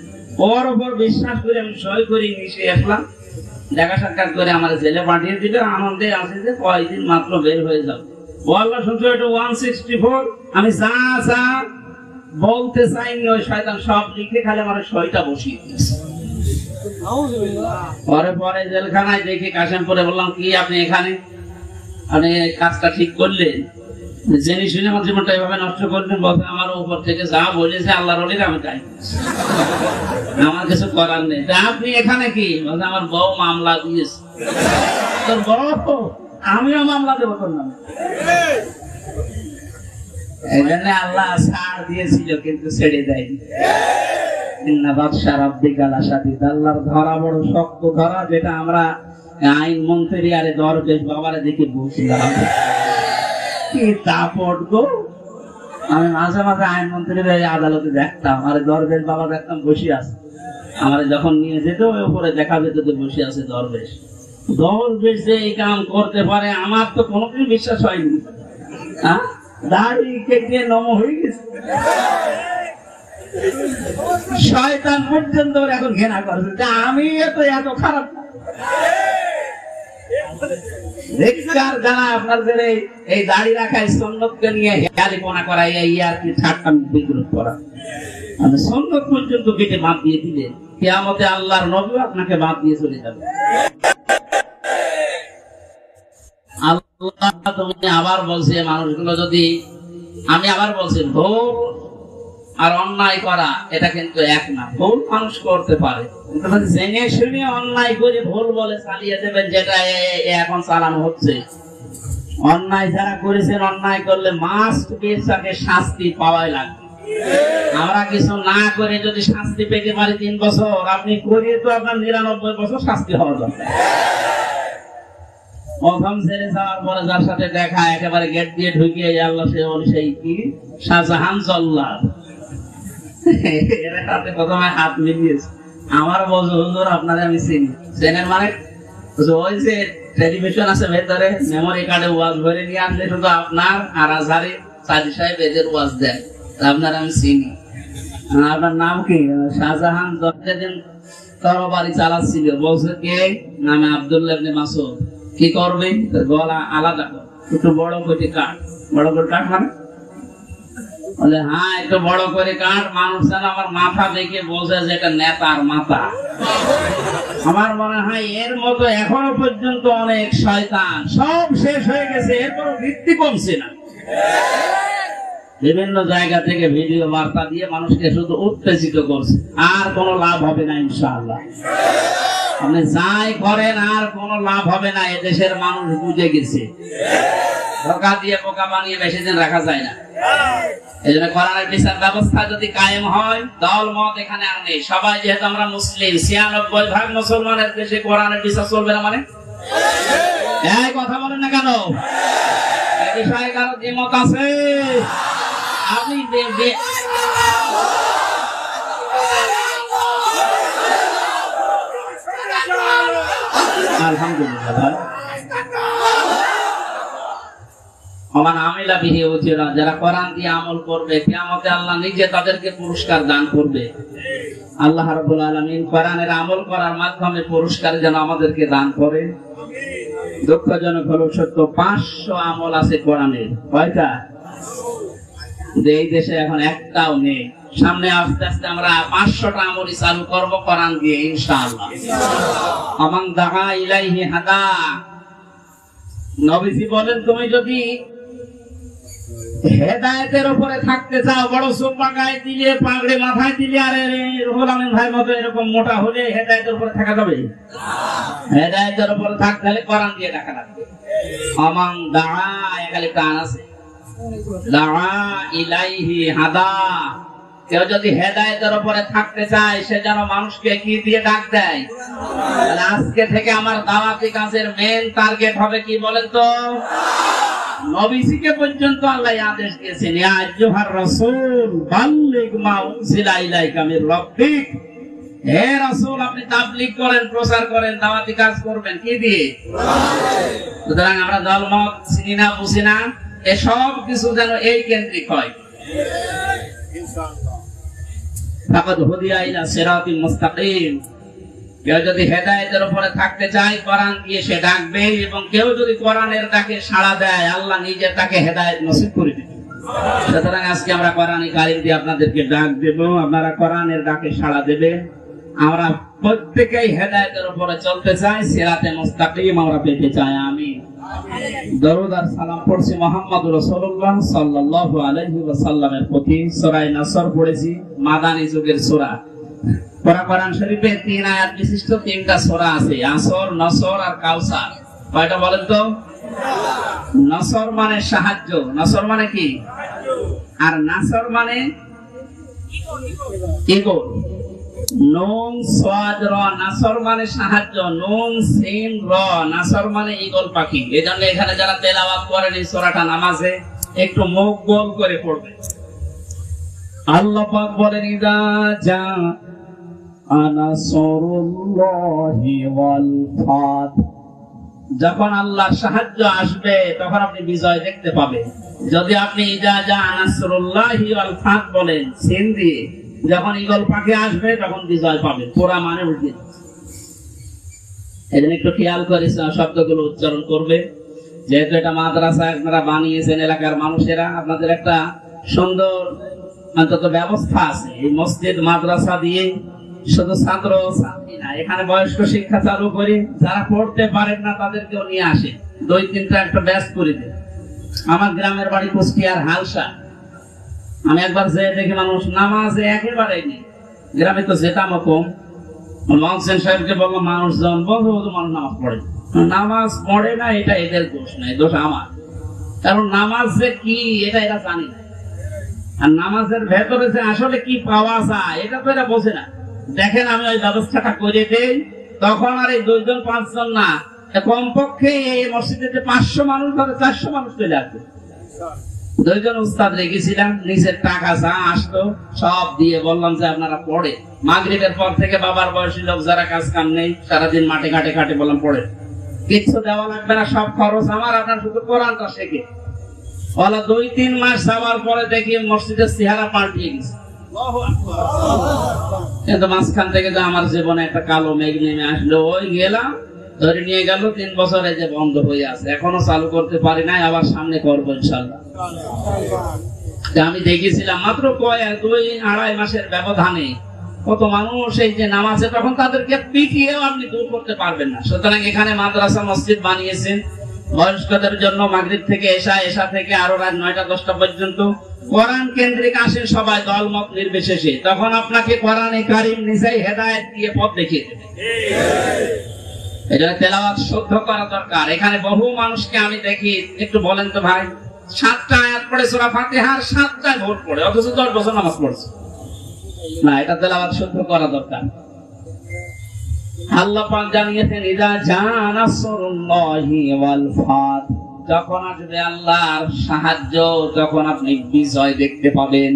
ওর উপর বিশ্বাস করে আমি সই করি, নিচে আসলাম, দেখা সাক্ষাৎ করে আমার জেলে পাঠিয়ে দিলে। আনন্দে আছে যে কয়েকদিন মাত্র বের হয়ে যাবে। বললো শুনছো এটা 164, আমি যা যা বলতে চাইনি ওই শয়তান সব লিখে খালি আমার সইটা বসিয়ে দিয়েছে। পরে জেলখানায় দেখি কাশেমপুরে, বললাম কি আপনি এখানে, আপনি কাজটা ঠিক করলেন, জেনে শুনে আমার জীবনটা এভাবে নষ্ট করলেন? বলতে আমার উপর থেকে যা বলেছে আল্লাহর ওলিরা আমি তাই, আমার কিছু করার নেই। আপনি এখানে কি? বলতে আমার বউ মামলা দিয়েছে। তোর বউ? আমিও মামলা দেবো তোর নামে। এই জন্য আল্লাহ ছাড় দিয়েছিল, কিন্তু ছেড়ে দেয়নি। আল্লাহর ধরা বড় শক্ত ধরা, যেটা আমরা আইন মন্ত্রী আরে দরবেশ বাবারে দেখে বুঝলাম কি দাপট গো। আমি মাঝে মাঝে আইন মন্ত্রীর আদালতে দেখতাম, আরে দরবেশ বাবা দেখতাম বসে আছে। আমার যখন নিয়ে যেত ওই উপরে দেখা যেত যে বসে আছে দরবেশ। দরবেশ যে এই কাম করতে পারে আমার তো কোনোদিন বিশ্বাস হয়নি। দাড়ি কেটে নম হয়ে গেছে, শয়তান পর্যন্ত এখন ঘৃণা করছে। আমি এত খারাপ যারা আপনাদের এই দাড়ি রাখায় সুন্নতকে নিয়ে হেয়ালিপনা করা, এই আর কি ঠাট্টা বিদ্রুপ করা, সুন্নত পর্যন্ত কেটে মাপ দিয়ে দিলেন। কিয়ামতে আল্লাহর নবী আপনাকে বাদ দিয়ে চলে যাবে। আল্লাহ তুমি আবার বলছে মানুষগুলো যদি, আমি আবার বলছি ভুল আর অন্যায় করা এটা কিন্তু এক না। ভুল মানুষ করতে পারে, কিন্তু জেনে শুনে অন্যায় করে ভুল বলে চালিয়ে দেবেন, যেটা এখন চালানো হচ্ছে। অন্যায় যারা করেছেন, অন্যায় করলে মাস্ট বি তাকে শাস্তি পাওয়াই লাগবে। আমরা কিছু না করে যদি শাস্তি পেতে পারি 3 বছর, আপনি করিয়ে তো আপনার 99 বছর শাস্তি হওয়া দরকার। প্রথম ছেড়ে যাওয়ার পরে যার সাথে দেখা, একেবারে গেট দিয়ে ঢুকিয়ে আল্লাহ সে সেই কি শাহজাহান জল্লাদ, এর সাথে প্রথমে হাত মিলিয়েছে। আমার বলছে হুজুর আপনারা আমি চিনি। চেনেন মানে ওই যে টেলিভিশন আছে ভেতরে, মেমোরি কার্ডে ওয়াজ ভরে নিয়ে আসলে শুধু আপনার আর আজহারি সাদি সাহেব এদের ওয়াজ দেন, আপনার আমি চিনি। আপনার নাম কি? শাহজাহান যেদিন তরবারি চালাচ্ছিল, বলছে কে? নামে আব্দুল্লাহ ইবনে মাসউদ। কি করবে? গলা আলাদা কর, একটু বড় করে কাট। বড় করে কাট মানে বলে হ্যাঁ একটু বড় করে কাট। মানুষ যেন আমার মাথা দেখে বোঝে যে এটা নেতার মাথা। আমার মনে হয় এর মতো এখনো পর্যন্ত অনেক শয়তান, সব শেষ হয়ে গেছে, এরপর ভিত্তি কমছে না। বিভিন্ন জায়গা থেকে ভিডিও বার্তা দিয়ে মানুষকে শুধু উত্তেজিত করছে, আর কোনো লাভ হবে না ইনশাআল্লাহ। আপনি যাই করেন আর কোনো লাভ হবে না, এদেশের মানুষ বুঝে গেছে। ধোঁকা দিয়ে বোকা বানিয়ে বেশি দিন রাখা যায় না। এই জন্য কোরআনের বিচার ব্যবস্থা যদি কায়েম হয়, দল মত এখানে আর নেই। সবাই যেহেতু আমরা মুসলিম, 96% মুসলমানের দেশে কোরআনের বিচার চলবে না মানে? এই কথা বলেন না কেন? এই বিষয়ে কারো দ্বিমত আছে? আপনি আলহামদুলিল্লাহ যারা কোরআন দিয়ে আমল করবে, কিয়ামতে আল্লাহ নিজে তাদেরকে পুরস্কার দান করবে। আল্লাহ রাব্বুল আলামিন কোরআনের আমল করার মাধ্যমে পুরস্কার যেন আমাদেরকে দান করে। দুঃখজনক হলো সত্য, 500 আমল আছে কোরআনের। কয়টা? এই দেশে এখন একটাও নেই। সামনে আস্তে আস্তে আমরা 500টা আমলই চালু করবো কোরআন দিয়ে ইনশাআল্লাহ। আমান দাআ ইলাইহি হাদা। নবীজি বলেন তুমি যদি হেদায়েতের উপরে থাকতে চাও, বড় সোপা গায়ে দিলে, পাগড়ি মাথায় দিলে, আর রুহুল আমিন ভাইয়ের মতো এরকম মোটা হলে হেদায়েতের উপরে থাকা যাবে? হেদায়েতের উপরে থাকতে হলে কোরআন দিয়ে ডাকা লাগবে। আমান দাআ, এখানে কান আছে, দাআ ইলাইহি হাদা। কেউ যদি হেদায়েতের উপরে থাকতে চায়, সে যেন মানুষকে কি দিয়ে ডাক দেয়? আজকে থেকে আমার দাওয়াতি কাজের মেইন টার্গেট হবে কি বলেন তো? নবীজিকে পর্যন্ত আল্লাহ আদেশ দিয়েছেন, ইয়া আইয়ুহার রাসূল বাল্লিগ মা উনজিলা ইলাইকা মির রাব্বিক। হে রাসূল, আপনি তাবলীগ করেন, প্রচার করেন, দাওয়াতি কাজ করবেন কি দিয়ে? সুতরাং আমরা দলমত চিনি না, বুঝি না, এসব কিছু যেন এই কেন্দ্রিক হয়। ইনশাআল্লাহ ফাকাদ হুদিয়া ইলা সিরাতিল মুস্তাকিম। কেউ যদি হেদায়েতের উপরে থাকতে চায়, কোরআন দিয়ে সে ডাকবে, এবং কেউ যদি কোরআনের ডাকে সাড়া দেয়, আল্লাহ নিজে তাকে হেদায়েত নসিব করে দিবেন। সুতরাং আজকে আমরা কোরআনী কারিম দিয়ে আপনাদেরকে ডাক দেব, আপনারা কোরআনের ডাকে সাড়া দেবেন। আমরা প্রত্যেকেই হেদায়েতের উপরে চলতে চাই, সিরাতে মুস্তাকিম আমরা পেতে চাই। আমিন। দরুদ আর সালাম পড়ছি মুহাম্মদুর রাসূলুল্লাহ সাল্লাল্লাহু আলাইহি ওয়াসাল্লামের প্রতি। সূরা নাসর পড়েছি, মাদানী যুগের সূরা। কোরআন শরীফে 3 আয়াত বিশিষ্ট 3টা সূরা আছে, আসর, নসর আর কাউসার। কয়টা বলেন তো? নসর মানে সাহায্য, নসর মানে কি? আর নাসর মানে ইগল। নুন সাদ র, নাসর মানে সাহায্য, নুন সিন র, নাসর মানে ঈগল পাখি। এজন্য এখানে যারা তেলাওয়াত করেন এই সূরাটা নামাজে একটু মুখ গোল করে পড়বে। আল্লাহ পাক বলেন, ইযা জা নাসরুল্লাহি ওয়াল ফাত। যখন আল্লাহর সাহায্য আসবে তখন আপনি বিজয় দেখতে পাবেন। যদি আপনি ইযা জা নাসরুল্লাহি ওয়াল ফাত বলেন সিন দিয়ে, যখন ঈগল পাখি আসবে তখন বিজয় পাবেন। পুরা মানে উল্টে। এজন্য একটু খেয়াল করে শব্দগুলো উচ্চারণ করবে। যেহেতু এটা মাদ্রাসা আপনারা বানিয়েছেন, এলাকার মানুষেরা, আপনাদের একটা সুন্দর অন্তত ব্যবস্থা আছে। এই মসজিদ মাদ্রাসা দিয়ে শুধু ছাত্র ছাত্রী না, এখানে বয়স্ক শিক্ষা চালু করি, যারা পড়তে পারেন না তাদেরকেও নিয়ে আসে, 2-3টা একটা ব্যাচ করে দেয়। আমার গ্রামের বাড়ি কুষ্টিয়ার হালসা। আমি একবার যে দেখি মানুষ নামাজে একেবারেই নেই, গ্রামে তো যেতামও কম। মহসেন সাহেবকে বললাম মানুষজন বহু মানুষ নামাজ পড়ে, নামাজ পড়ে না এটা এদের দোষ নাই, দোষ আমার। কারণ নামাজ যে কি এটা এরা জানি না, আর নামাজের ভেতরে যে আসলে কি পাওয়া যায় এটা তো এরা বোঝে না। দেখেন আমি ওই ব্যবস্থাটা করে দেই, তখন আর এই 2-5 না, কমপক্ষে এই মসজিদে 500 মানুষ ধরে 400 মানুষ চলে আসবে। 2 উস্তাদ রেখেছিলাম, নিজের টাকা যা আসতো সব দিয়ে বললাম যে আপনারা পড়ে। মাগরিবের পর থেকে বাবার বয়সী লোক যারা কাজ কাম নেই, সারাদিন মাঠে ঘাটে ঘাটে, বললাম পড়ে, কিচ্ছু দেওয়া লাগবে না, সব খরচ আমার, আপনার শুধু কোরআনটা শেখে। বলা 2-3 মাস যাওয়ার পরে দেখি মসজিদের চেহারা পাল্টিয়ে গেছে। কিন্তু মাঝখান থেকে যে আমার জীবনে একটা কালো মেঘ নেমে আসলো, ওই গেলাম, ধরে নিয়ে গেল 3 বছরে যে বন্ধ হয়ে আছে, এখনো চালু করতে পারি নাই, আবার সামনে করবো ইনশাআল্লাহ। আমি দেখেছিলাম মাত্র 2-2.5 মাসের ব্যবধানে কত মানুষ এই যে নামাজে, তখন তাদেরকে পিটিয়েও আপনি দূর করতে পারবেন না। সুতরাং এখানে মাদ্রাসা মসজিদ বানিয়েছেন বয়স্কদের জন্য, মাগরিব থেকে এশা থেকে আরো রাত 9টা-10টা পর্যন্ত কোরআন কেন্দ্রিক আসেন সবাই, দলমত নির্বিশেষে। তখন আপনাকে কোরআনে কারীম নিজেই হেদায়েত দিয়ে পথ দেখিয়ে দেবে। এটা তেলাওয়াত শুদ্ধ করা দরকার। এখানে বহু মানুষকে আমি দেখি, একটু বলেন তো ভাই, 7টা আয়াত পড়ে সূরা ফাতিহার 7টা ভোট পড়ে, অথচ 10 বছর নামাজ পড়ছে না। এটা তেলাওয়াত শুদ্ধ করা দরকার। আল্লাহ পাক জানিয়েছেন, ইযা জাআ নাসরুল্লাহি ওয়াল ফাত, যখন আসবে আল্লাহর সাহায্য, তখন আপনি বিজয় দেখতে পাবেন।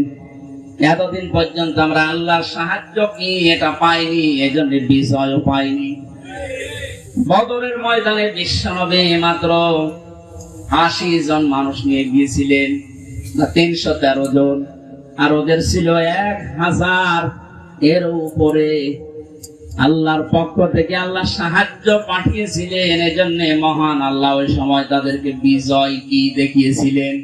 এতদিন পর্যন্ত আমরা আল্লাহর সাহায্য কি এটা পাইনি, এজন্য বিজয়ও পাইনি। বদরের ময়দানে বিশ্বনবী মাত্র 80 জন মানুষ নিয়ে গিয়েছিলেন, 313 জন, আর ওদের ছিল 1000 এর উপরে। আল্লাহর পক্ষ থেকে আল্লাহ সাহায্য পাঠিয়েছিলেন, এজন্য মহান আল্লাহ ওই সময় তাদেরকে বিজয় কি দেখিয়েছিলেন।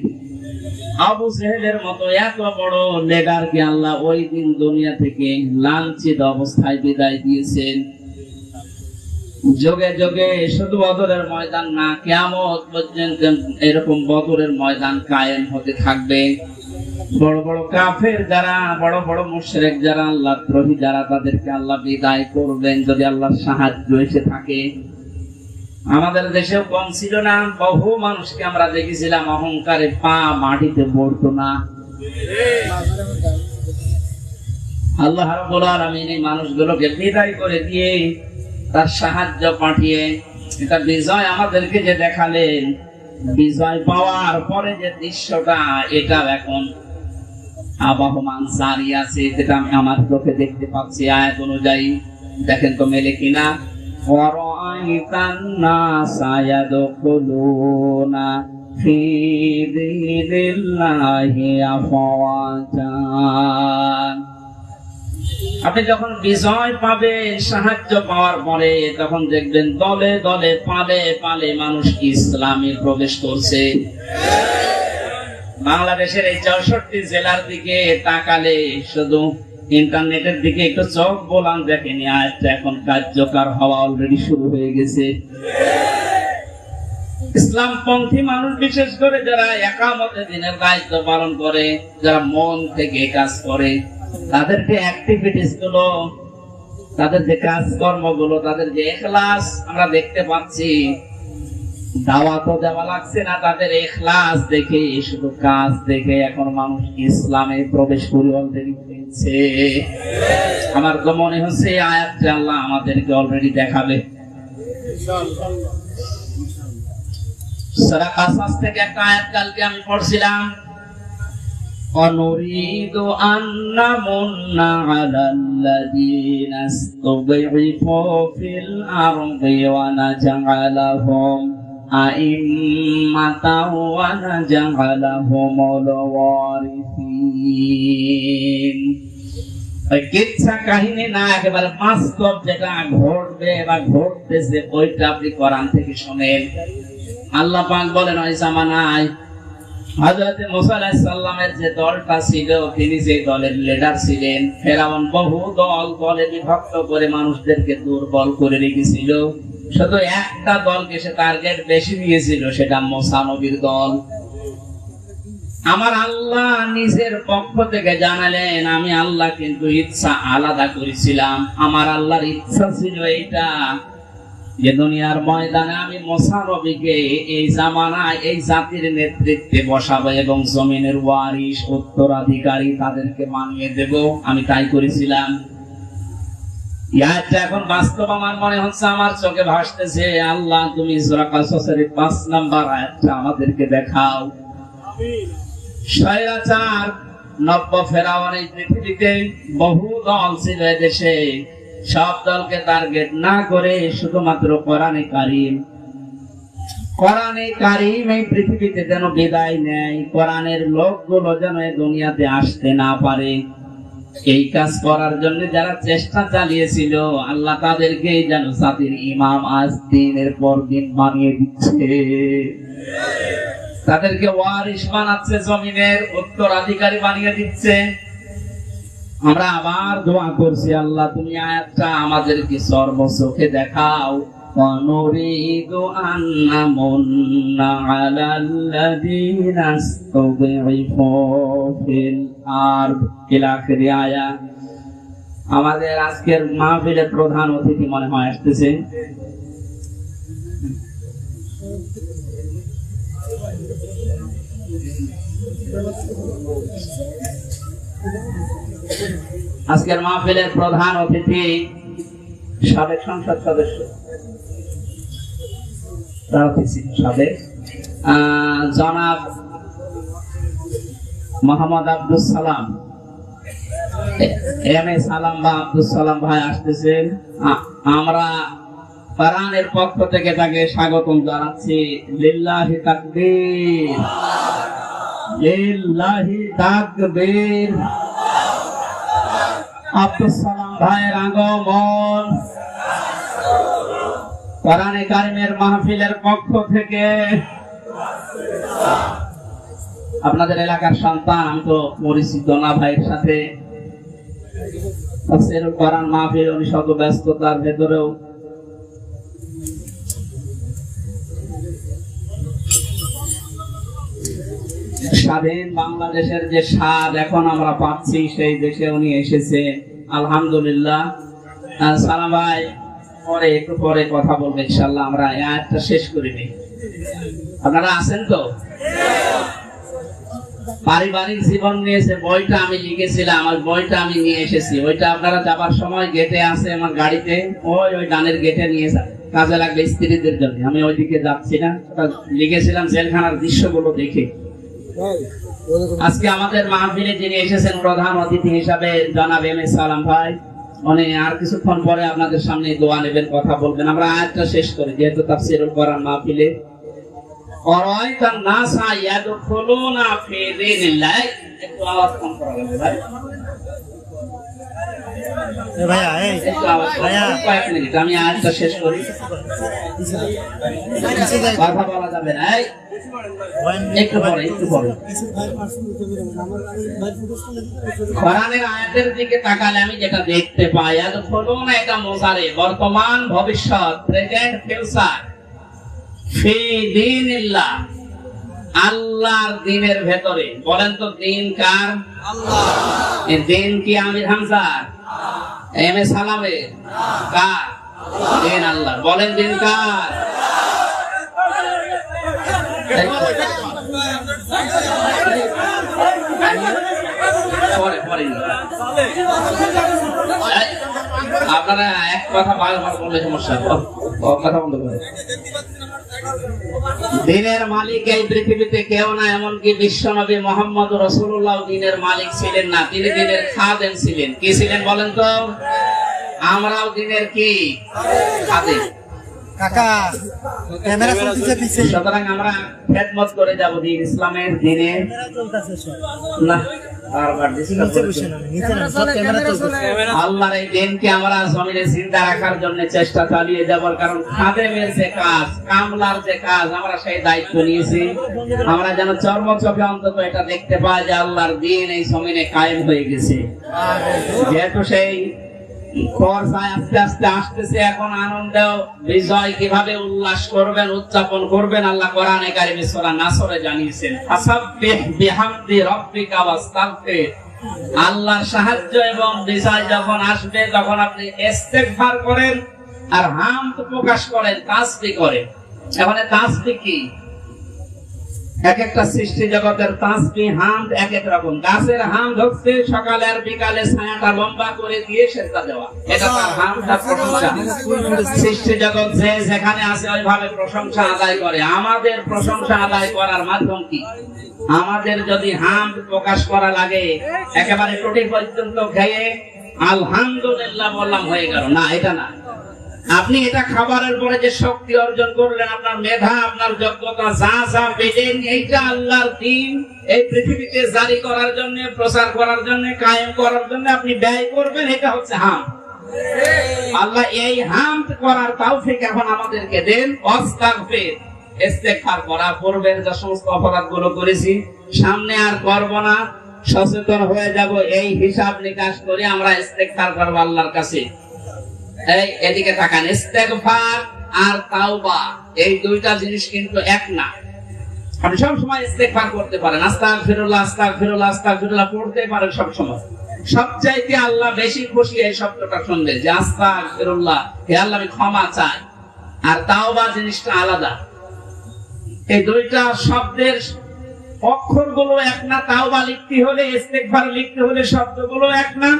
আবু জেহেলের মতো এত বড় লিডারকে আল্লাহ ওই দিন দুনিয়া থেকে লাঞ্ছিত অবস্থায় বিদায় দিয়েছেন। যোগে যোগে শুধু বদরের ময়দান না, কিয়ামত পর্যন্ত এরকম বদরের ময়দান কায়েম হতে থাকবে। বড় বড় কাফের যারা, বড় বড় মুশরিক যারা, আল্লাহ দ্রোহী যারা, তাদেরকে আল্লাহ বিদায় করবেন যদি আল্লাহর সাহায্য এসে থাকে। আমাদের দেশেও কম ছিল না, বহু মানুষকে আমরা দেখেছিলাম অহংকারে পা মাটিতে পড়তো না। আল্লাহ রাব্বুল আলামিন এই মানুষগুলোকে বিদায় করে দিয়ে তার সাহায্য পাঠিয়ে এটা বিজয় আমাদেরকে যে দেখালেন, বিজয় পাওয়ার পরে যে দৃশ্যটা, এটা এখন আবহমান জারি আছে, যেটা আমি আমার চোখে দেখতে পাচ্ছি আয়াত অনুযায়ী। দেখেন তো মেলে কিনা। ওয়ারাআইতান নাসা ইয়াদখুলুনা ফি দীনিল্লাহি আফওয়াজা। আপনি যখন বিজয় পাবেন, সাহায্য পাওয়ার পরে, তখন দেখবেন দলে দলে, পালে পালে মানুষ ইসলামে প্রবেশ করছে। বাংলাদেশের এই 64 জেলার দিকে তাকালে, শুধু ইন্টারনেটের দিকে একটু চোখ বোলান, দেখেনি আয়াতটা এখন কার্যকর হওয়া অলরেডি শুরু হয়ে গেছে। ইসলামপন্থী মানুষ, বিশেষ করে যারা একামতে দিনের দায়িত্ব পালন করে, যারা মন থেকে কাজ করে, তাদেরকে অ্যাক্টিভিটিস গুলো, তাদের যে কাজকর্ম গুলো, তাদের যে ইখলাস আমরা দেখতে পাচ্ছি। দাওয়াতও দেওয়া লাগছে না, তাদের ইখলাস দেখে, শুধু কাজ দেখে এখন মানুষ ইসলামে প্রবেশ করে অলরেডি ফেলছে। আমার তো মনে হচ্ছে আয়াতটা আল্লাহ আমাদেরকে অলরেডি দেখাবে। সূরা কাসাস থেকে একটা আয়াত কালকে আমি পড়ছিলাম, অনুরিদু আন্না মুন্না আলাল্লাযীনা ইসতুযইফু ফিল আরদি ওয়া নাজআলাহুম আইম্মাতাও ওয়া নাজআলাহুমুল ওয়ারিসিন। কিচ্ছা কাহিনী না, একেবারে বাস্তব যেটা ঘটবে বা ঘটতেছে ওইটা আপনি কোরআন থেকে শুনেন। আল্লাহ পাক বলেন, ওই জামানায় হযরত মুসা আলাইহিস সালামের যে দলটা ছিল, তিনি যে দলের লিডার ছিলেন, ফেরাউন বহু দলে বিভক্ত করে মানুষদেরকে দুর্বল করে রেখেছিল। শুধু একটা দলকে সে টার্গেট বেশি নিয়েছিল, সেটা মুসা নবীর দল। আমার আল্লাহ নিজের পক্ষ থেকে জানালেন, আমি আল্লাহ কিন্তু ইচ্ছা আলাদা করেছিলাম। আমার আল্লাহর ইচ্ছা ছিল এইটা, যে দুনিয়ার ময়দানে আমি মুসা নবীকে এই জামানায় এই জাতির নেতৃত্বে বসাবো এবং জমিনের ওয়ারিস উত্তরাধিকারী তাদেরকে মানিয়ে দেব। আমি তাই করেছিলাম। এখন বাস্তব আমার মনে হচ্ছে, আমার চোখে ভাসতেছে। আল্লাহ, তুমি সূরা কাসসের 5 নাম্বার আয়াতটা আমাদেরকে দেখাও। স্বৈরাচার নব্য ফেরাউন এই পৃথিবীতে বহু দল ছিল এদেশে। সব দলকে টার্গেট না করে শুধুমাত্র কোরআনে কারীম এই পৃথিবীতে যেন বিদায় নেয়, কোরআনের লোকগুলো যেন এই দুনিয়াতে আসতে না পারে, এই কাজ করার জন্য যারা চেষ্টা চালিয়েছিল, আল্লাহ তাদেরকে যেন জাতির ইমাম আজ দিনের পর দিন বানিয়ে দিচ্ছে, তাদেরকে ওয়ারিস বানাচ্ছে, জমিনের উত্তরাধিকারী বানিয়ে দিচ্ছে। আমরা আবার দোয়া করছি, আল্লাহ তুমি আয়াতটা আমাদেরকে সর্বচোখে দেখাও। ওয়ানুরিদু আন নামুন্না আলাল্লাযীনা ইসতুযইফু ফিল আরদ ইলা আখিরি আয়াত। আমাদের আজকের মাহফিলের প্রধান অতিথি মনে হয় আসতেছে। আজকের মাহফিলের প্রধান অতিথি সাবেক সংসদ সদস্য, জনাব মোহাম্মদ আব্দুল সালাম, এম এ সালাম বা আব্দুল সালাম ভাই আসতেছেন। আমরা কোরআনের পক্ষ থেকে তাকে স্বাগতম জানাচ্ছি। লিল্লাহি তাকবীর, লিল্লাহি তাকবীর। আব্দুল সালাম ভাইয়ের আগমন কোরআনে কারিমের মাহফিলের পক্ষ থেকে। আপনাদের এলাকার সন্তান, আমি তো পরিচিত না ভাইয়ের সাথে। তাফসীরুল কোরআন মাহফিল, উনি শত ব্যস্ততার ভেতরেও স্বাধীন বাংলাদেশের যে স্বাদ এখন আমরা পাচ্ছি, সেই দেশে উনি এসেছে, আলহামদুলিল্লাহ। সালাম ভাই একটু পরে কথা বলবো ইনশাআল্লাহ। আমরা এই আয়াতটা শেষ করে নিই। আপনারা আছেন তো? পারিবারিক জীবন নিয়ে যে বইটা আমি লিখেছিলাম, আমার বইটা আমি নিয়ে এসেছি। ওইটা আপনারা যাবার সময় গেটে আছে আমার গাড়িতে, ওই ডানের গেটে নিয়ে যান, কাজে লাগবে স্ত্রীদের জন্য। আমি ওইদিকে যাচ্ছি না, লিখেছিলাম জেলখানার দৃশ্যগুলো দেখে। আজকে আমাদের মাহফিলে যিনি এসেছেন প্রধান অতিথি হিসাবে জনাব এম এ সালাম ভাই, উনি আর কিছুক্ষণ পরে আপনাদের সামনে দোয়া নেবেন, কথা বলবেন। আমরা আয়াতটা শেষ করি, যেহেতু তাফসীরুল কোরআন মাহফিলে। অরাইতান নাসা ইয়াদখুলুনা ফি দীনিল্লাহ, একটু আওয়াজ কম করা যাবে ভাই। কয়েক মিনিট আমি আয়াতটা শেষ করি, কথা বলা যাবে না। একটু পরে কোরআনের আয়াতের দিকে তাকালে আমি যেটা দেখতে পাই, ইয়াদখুলুনা এটা মুজারে, বর্তমান ভবিষ্যৎ, প্রেজেন্ট ফিউচার। ফি দীনিল্লাহ, আল্লাহর দ্বীনের ভেতরে। বলেন তো দ্বীন কার? আল্লাহ। এই দ্বীন কি আমির হামজার? এম এ সালামে কার? দ্বীন আল্লাহ। বলেন দ্বীন কার? আপনারা এক কথা বারবার বললে সমস্যা, কথা বন্ধ করে। দ্বীনের মালিক এই পৃথিবীতে কেউ না, এমনকি বিশ্বনবী মুহাম্মদ রাসূলুল্লাহ দ্বীনের মালিক ছিলেন না, তিনি দ্বীনের খাদেম ছিলেন। কি ছিলেন বলেন তো? আমরাও দ্বীনের কি খাদেম। সুতরাং আমরা খেদমত করে যাব দ্বীন ইসলামের, দ্বীনের না। আল্লাহর এই দিনকে আমরা জমিনে চিন্তা রাখার জন্য চেষ্টা চালিয়ে যাবার, কারণ খাদেমের যে কাজ, কামলার যে কাজ, আমরা সেই দায়িত্ব নিয়েছি। আমরা যেন চর্মচোখে অন্তত এটা দেখতে পাই যে আল্লাহর দিন এই জমিনে কায়েম হয়ে গেছে। যেহেতু সেই পর্যায়ে আস্তে আস্তে আসতেছে, এখন আনন্দ বিজয় কিভাবে উল্লাস করবেন, উদযাপন করবেন, আল্লাহ কোরআনে কারিমে সূরা নাসরে জানিয়েছেন, ফাসাব্বিহ বিহামদি রাব্বিকা ওয়াস্তাগফির। আল্লাহর সাহায্য এবং বিজয় যখন আসবে তখন আপনি ইস্তেগফার করেন আর হামদ প্রকাশ করেন, তাসবিহ করেন। এখানে তাসবিহ কি? এক একটা সৃষ্টি জগতের তাসবিহ হামদ এক এক রকম। গাছের হামদ হচ্ছে সকালে আর বিকালে ছায়াটা লম্বা করে দিয়ে সেজদা দেওয়া, এটা তার হামদ আর প্রশংসা। সৃষ্টি জগৎ যে যেখানে আছে ওইভাবে প্রশংসা আদায় করে। আমাদের প্রশংসা আদায় করার মাধ্যম কি? আমাদের যদি হামদ প্রকাশ করা লাগে একেবারে টুটি পর্যন্ত খেয়ে আলহামদুলিল্লাহ বললাম হয়ে গেল, না, এটা না। আপনি এটা খাবারের পরে যে শক্তি অর্জন করলেন, আপনার মেধা, আপনার যোগ্যতা যা যা পেলেন, এইটা আল্লাহর দ্বীন এই পৃথিবীতে জারি করার জন্য, প্রচার করার জন্য, কায়েম করার জন্য আপনি ব্যয় করবেন, এটা হচ্ছে হামদ। আল্লাহ এই হামদ করার তৌফিক এখন আমাদেরকে দেন। ওয়াস্তাগফির, ইস্তেগফার করা, পূর্বের যে সমস্ত অপরাধগুলো করেছি সামনে আর করব না, সচেতন হয়ে যাব, এই হিসাব নিকাশ করে আমরা ইস্তেগফার করব আল্লাহর কাছে। এই এদিকে তাকান, ইস্তেগফার আর তাওবা এই দুইটা জিনিস কিন্তু এক না। আপনি সব সময় ইস্তেগফার করতে পারেন, আস্তাগফিরুল্লাহ আস্তাগফিরুল্লাহ আস্তাগফিরুল্লাহ পড়তে পারেন সব সময়। সবচাইতে আল্লাহ বেশি খুশি এই শব্দটা শুনলে, যে আস্তাগফিরুল্লাহ, হে আল্লাহ আমি ক্ষমা চাই। আর তাওবা জিনিসটা আলাদা। এই দুইটা শব্দের অক্ষরগুলো এক না, তাওবা লিখতে হলে, ইস্তেগফার লিখতে হলে শব্দগুলো এক না,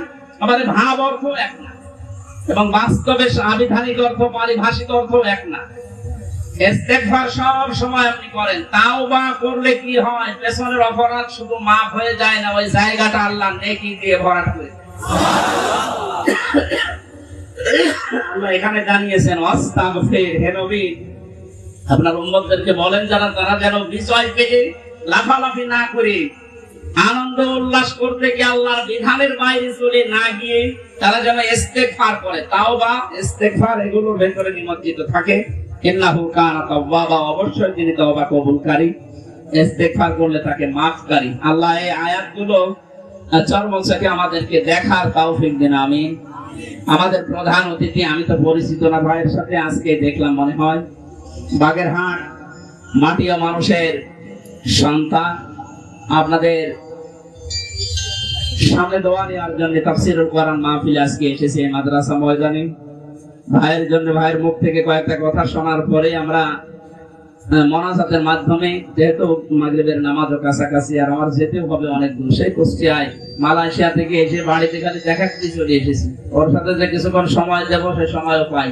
আমাদের ভাব অর্থ এক না, এবং বাস্তবে আবিধানিক অর্থ, পারিভাষিক অর্থ এক না। ইস্তেগফার সব সময় আপনি করেন, তাওবা করলে কি হয়? পেছনের অপরাধ শুধু মাফ হয়ে যায় না, ওই জায়গাটা আল্লাহ নেকি দিয়ে ভরাট করে। আল্লাহ এখানে জানিয়েছেন ওয়াস্তাগফির, হে নবী আপনার উম্মতদেরকে বলেন তারা যেন বিজয় পেয়ে লাফালাফি না করে, আনন্দ উল্লাস করতে গিয়ে আল্লাহর বিধানের বাইরে চলে না গিয়ে তারা যেন ইস্তেগফার করে। তাওবা, ইস্তেগফার এগুলোর ভেতরে নিমজ্জিত থাকে। ইন্নাহু কানা তাওয়াবা, অবশ্যই তিনি তওবা কবুলকারী, ইস্তেগফার করলে তাকে মাফকারী। আল্লাহ এই আয়াতগুলো চর্মচোখে আমাদেরকে দেখার তৌফিক দিন, আমিন। আমাদের প্রধান অতিথি, আমি তো পরিচিত না ভাইয়ের সাথে, আজকে দেখলাম মনে হয় বাগেরহাট মাটিয়া মানুষের সন্তান, আপনাদের সামনে দোয়া নেওয়ার জন্য তাফসীরুল কোরআন মাহফিল আজকে এসেছে মাদ্রাসা ময়দানে। ভাইয়ের জন্য, ভাইয়ের মুখ থেকে কয়েকটা কথা শোনার পরে আমরা মোনাজাতের মাধ্যমে, যেহেতু মাগরিবের নামাজও কাছাকাছি আর আমার যেতেও হবে অনেক দূর, সেই কুষ্টিয়ায় মালয়েশিয়া থেকে এসে বাড়িতে খালি দেখা করে চলে এসেছি। ওর সাথে যে কিছুক্ষণ সময় দেবো সে সময়ও পাই,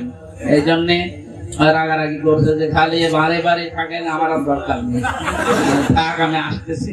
এই জন্যে রাগারাগি করছে যে খালি বারে বারে থাকেন, আমার দরকার নেই, থাক আমি আসতেছি।